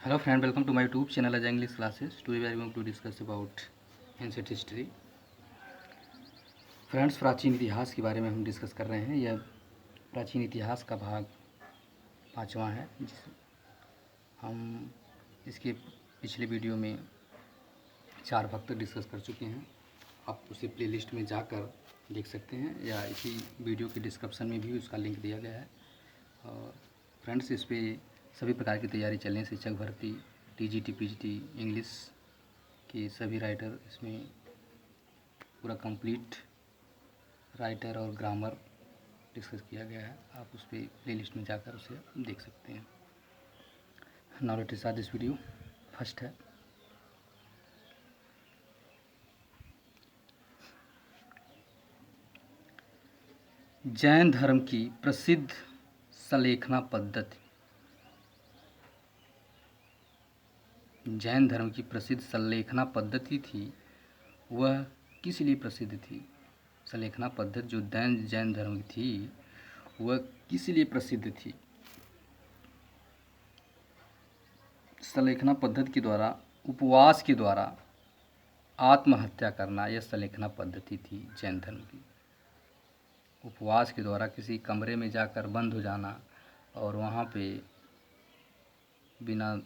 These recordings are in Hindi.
Hello friend, welcome to my YouTube channel as English classes. Today we are going to discuss about ancient history. Friends, प्राचीन इतिहास के बारे में हम डिस्कस कर रहे हैं। यह प्राचीन इतिहास का भाग 5वां है। हम इसके पिछले वीडियो में 4 भाग तक डिस्कस कर चुके हैं। आप उसे प्लेलिस्ट में जाकर देख सकते हैं या इसी वीडियो के डिस्क्रिप्शन में भी उसका लिंक दिया गया है। और फ्रेंड्स, इस पे सभी प्रकार की तैयारी चल रही है। शिक्षक भर्ती, टीजीटी, पीजीटी, इंग्लिश के सभी राइटर इसमें पूरा कंप्लीट राइटर और ग्रामर डिस्कस किया गया है। आप उस पर प्लेलिस्ट में जाकर उसे देख सकते हैं। Now let us start this video. First है जैन धर्म की प्रसिद्ध सलेखना पद्धति। जैन धर्म की प्रसिद्ध सलेखना पद्धति थी, वह किस लिए प्रसिद्ध थी? सलेखना पद्धति जो जैन धर्म की थी वह किस लिए प्रसिद्ध थी? सलेखना पद्धति के द्वारा, उपवास के द्वारा आत्महत्या करना, यह सलेखना पद्धति थी जैन धर्म की। उपवास के द्वारा किसी कमरे में जाकर बंद हो जाना और वहाँ पे बिना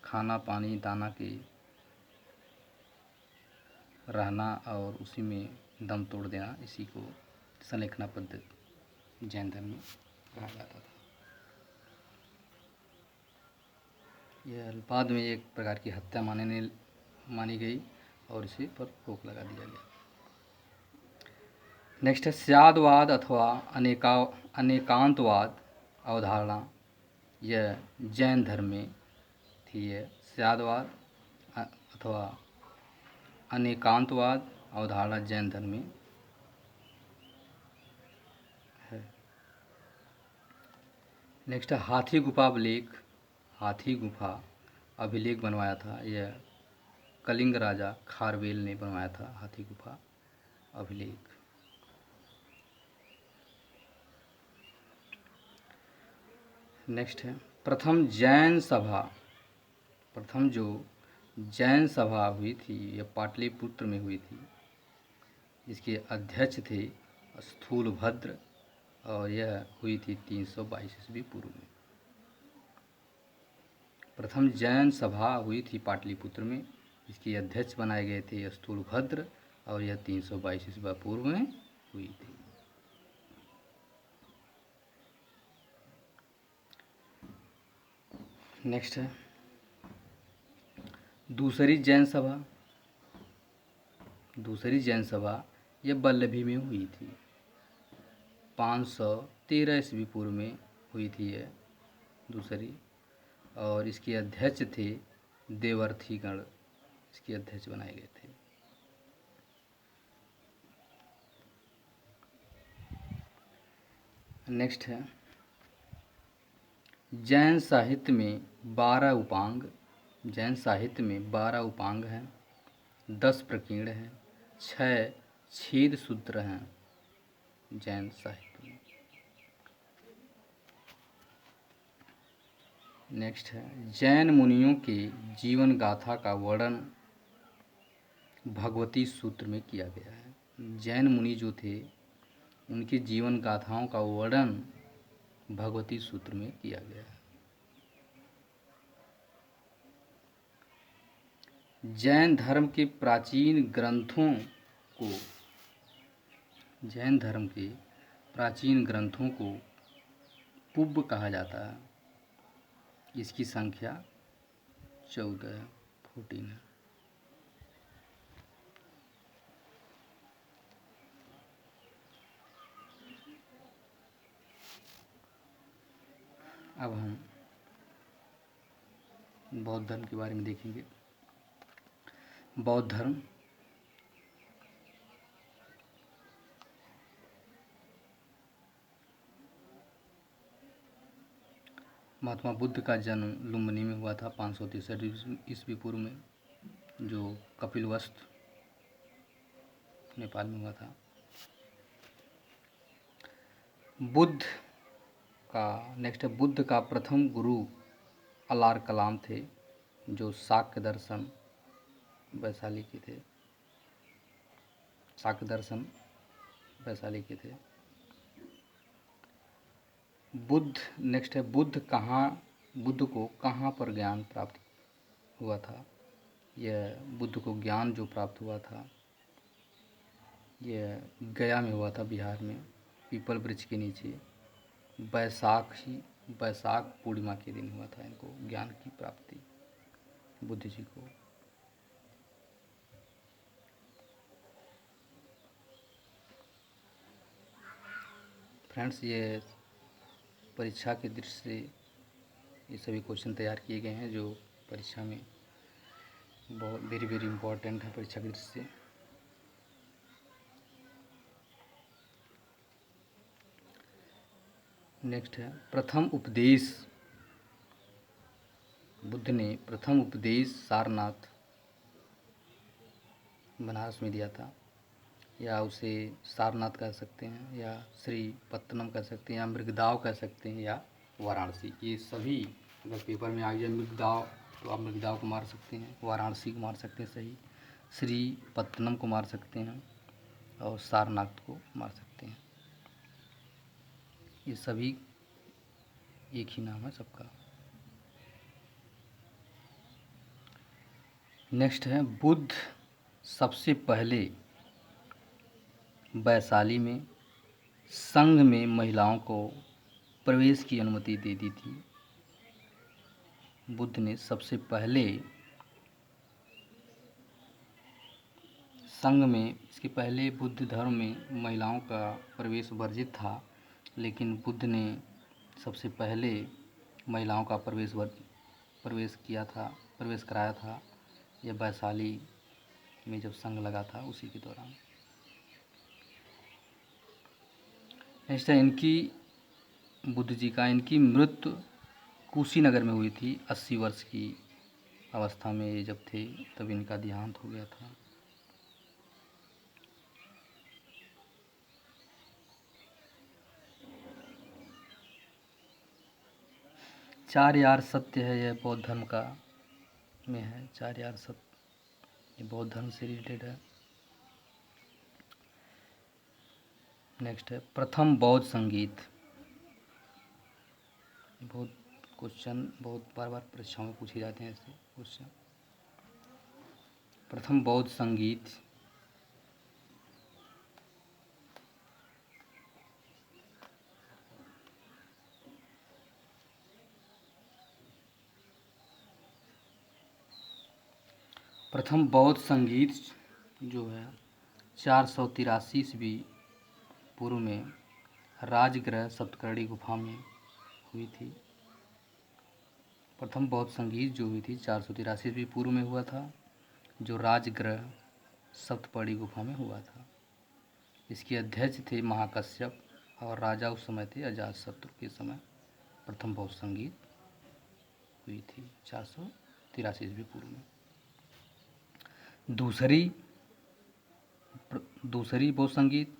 खाना पानी दाना के रहना और उसी में दम तोड़ देना, इसी को सलेखना पद्धति जैन धर्म में कहा जाता था। यह बाद में एक प्रकार की हत्या मानी गई और इसे पर रोक लगा दिया गया। नेक्स्ट है स्यादवाद अथवा अनेकांतवाद अवधारणा। यह जैन धर्म में थी। यह स्यादवाद अथवा अनेकांतवाद अवधारणा जैन धर्म में है। नेक्स्ट है हाथी गुफा अभिलेख। हाथी गुफा अभिलेख बनवाया था, यह कलिंग राजा खारवेल ने बनवाया था हाथी गुफा अभिलेख। नेक्स्ट है प्रथम जैन सभा। प्रथम जो जैन सभा हुई थी यह पाटलिपुत्र में हुई थी। इसके अध्यक्ष थे स्थूलभद्र और यह हुई थी 322 ईस्वी पूर्व में। प्रथम जैन सभा हुई थी पाटलिपुत्र में। इसके अध्यक्ष बनाए गए थे स्थूलभद्र और यह 322 ईस्वी पूर्व में हुई थी। नेक्स्ट है दूसरी जैन सभा। दूसरी जैन सभा यह वल्लभी में हुई थी। 513 ईस्वी पूर्व में हुई थी यह दूसरी, और इसके अध्यक्ष थे देवर्थीगण। इसके अध्यक्ष बनाए गए थे। नेक्स्ट है जैन साहित्य में 12 उपांग। जैन साहित्य में 12 उपांग हैं, 10 प्रकीर्ण हैं, 6 छेद सूत्र हैं जैन साहित्य में। नेक्स्ट है जैन मुनियों के जीवन गाथा का वर्णन भगवती सूत्र में किया गया है। जैन मुनि जो थे उनके जीवन गाथाओं का वर्णन भगवती सूत्र में किया गया है। जैन धर्म के प्राचीन ग्रंथों को पुब्ब कहा जाता है। इसकी संख्या 14 है। अब हम बौद्ध धर्म के बारे में देखेंगे। बौद्ध धर्म महात्मा बुद्ध का जन्म लुम्बिनी में हुआ था 563 ईस्वी पूर्व में, जो कपिलवस्तु नेपाल में हुआ था। बुद्ध का प्रथम गुरु अलार कलाम थे, जो शाक्य दर्शन वैशाली के थे, शाक्य दर्शन वैशाली के थे। बुद्ध, नेक्स्ट है बुद्ध को कहाँ पर ज्ञान प्राप्त हुआ था। यह बुद्ध को ज्ञान जो प्राप्त हुआ था यह गया में हुआ था, बिहार में, पीपल वृक्ष के नीचे। बैसाख पूर्णिमा के दिन हुआ था इनको ज्ञान की प्राप्ति, बुद्ध जी को। फ्रेंड्स, ये परीक्षा के दृष्टि से ये सभी क्वेश्चन तैयार किए गए हैं, जो परीक्षा में बहुत वेरी इम्पोर्टेंट है परीक्षा की दृष्टि से। नेक्स्ट है प्रथम उपदेश। बुद्ध ने प्रथम उपदेश सारनाथ बनारस में दिया था, या उसे सारनाथ कह सकते हैं, या श्री पत्तनम कह सकते हैं, या मृगदाव कह सकते हैं, या वाराणसी। ये सभी अगर पेपर में आ गया मृगदाव तो आप मृगदाव को मार सकते हैं, वाराणसी को मार सकते हैं सही, श्री पत्तनम को मार सकते हैं, और सारनाथ को मार सकते हैं। ये सभी एक ही नाम है सबका। नेक्स्ट है बुद्ध सबसे पहले वैशाली में संघ में महिलाओं को प्रवेश की अनुमति दे दी थी। बुद्ध ने सबसे पहले संघ में, इसके पहले बुद्ध धर्म में महिलाओं का प्रवेश वर्जित था, लेकिन बुद्ध ने सबसे पहले महिलाओं का प्रवेश कराया था। यह वैशाली में जब संघ लगा था उसी के दौरान। नेक्स्ट है बुद्ध जी का इनकी मृत्यु कुशीनगर में हुई थी। 80 वर्ष की अवस्था में ये जब थे तब इनका देहांत हो गया था। चार यार सत्य है, यह बौद्ध धर्म का में है। चार यार सत्य ये बौद्ध धर्म से रिलेटेड है। नेक्स्ट है प्रथम बौद्ध संगीत। बहुत क्वेश्चन बहुत बार परीक्षाओं में पूछे जाते हैं ऐसे क्वेश्चन। प्रथम बौद्ध संगीत जो है 483 ईस्वी पूर्व में राजगृह सप्तकर्णी गुफा में हुई थी। प्रथम बौद्ध संगीत जो हुई थी 483 ईस्वी पूर्व में हुआ था, जो राजगृह सप्तपर्णी गुफा में हुआ था। इसके अध्यक्ष थे महाकश्यप और राजा उस समय थे अजातशत्रु के समय प्रथम बौद्ध संगीत हुई थी 483 ईस्वी पूर्व में। दूसरी बौद्ध संगीत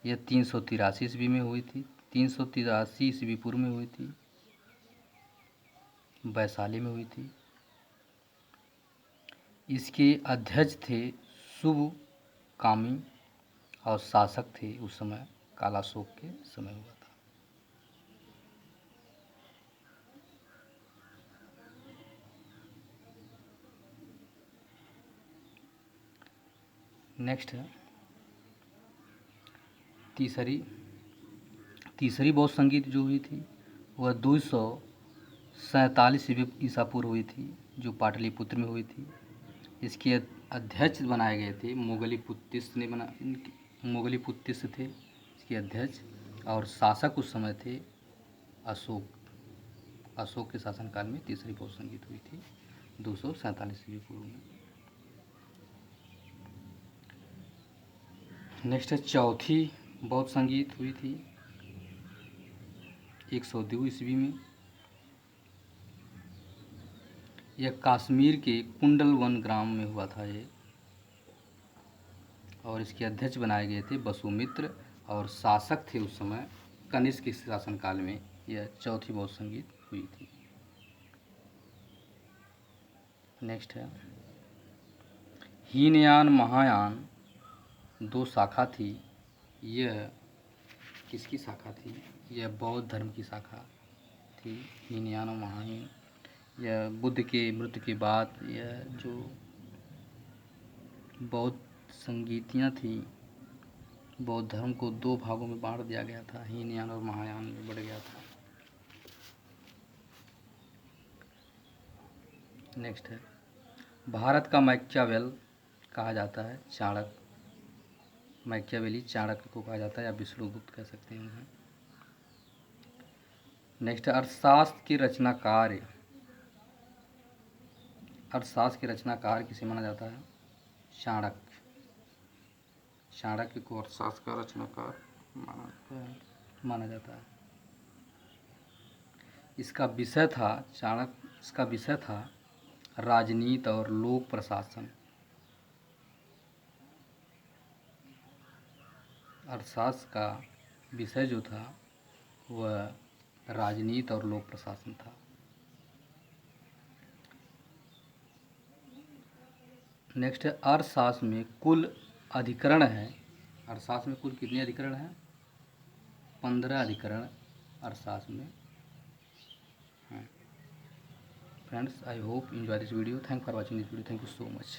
यह 383 ईस्वी में हुई थी। 383 ईस्वी पूर्व में हुई थी, वैशाली में हुई थी। इसके अध्यक्ष थे शुभ कामी और शासक थे उस समय कालाशोक के समय हुआ था। नेक्स्ट है तीसरी बौद्ध संगीत जो हुई थी वह 247 ईसा पूर्व हुई थी, जो पाटलिपुत्र में हुई थी। इसके अध्यक्ष बनाए गए थे मोगलीपुत्तिस थे इसके अध्यक्ष, और शासक उस समय थे अशोक के शासनकाल में तीसरी बौद्ध संगीत हुई थी 247 ईस्वी पूर्व में। नेक्स्ट है चौथी बौद्ध संगीत हुई थी 102 ईस्वी में। यह कश्मीर के कुंडलवन ग्राम में हुआ था ये, और इसके अध्यक्ष बनाए गए थे वसुमित्र, और शासक थे उस समय कनिष्क के शासनकाल में। यह चौथी बौद्ध संगीत हुई थी। नेक्स्ट है हीनयान महायान दो शाखा थी, यह किसकी शाखा थी? यह बौद्ध धर्म की शाखा थी। हीनयान और महायान, यह बुद्ध के मृत्यु के बाद यह जो बौद्ध संगीतियाँ थी, बौद्ध धर्म को दो भागों में बांट दिया गया था, हीनयान और महायान में बढ़ गया था। नेक्स्ट है भारत का मैकियावेल कहा जाता है चाणक्य। मैकियावेली चाणक्य को कहा जाता है, या विष्णुगुप्त कह सकते हैं उन्हें। नेक्स्ट है अर्थशास्त्र के रचनाकार। अर्थशास्त्र के रचनाकार किसे माना जाता है? चाणक्य। चाणक्य को अर्थशास्त्र का रचनाकार माना जाता है। इसका विषय था राजनीति और लोक प्रशासन। अर्थशास्त्र का विषय जो था वह राजनीति और लोक प्रशासन था। नेक्स्ट है अर्थशास्त्र में कुल अधिकरण है। अर्थशास्त्र में कुल कितने अधिकरण हैं? 15 अधिकरण अर्थशास्त्र में हैं। Friends, I hope you enjoy this video. Thanks for watching this video. Thank you so much.